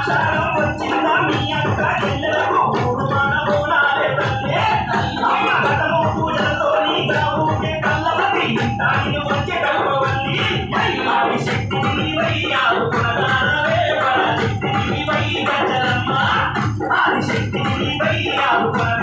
ఆషాఢం వచ్చిందా మీ అక్క చెల్లెలకు మూడు మాన బోనాలే తల్లే అమ్మ గతము పూజలతో నీ గ్రాముకే కళ్ళవతి తాగిన వచ్చే కల్పవల్లి ఆది శక్తిని నీవై ఆదుకునగానవే పరాశక్తిని నీవై గజలమ్మ ఆది శక్తిని నీవై ఆదుకున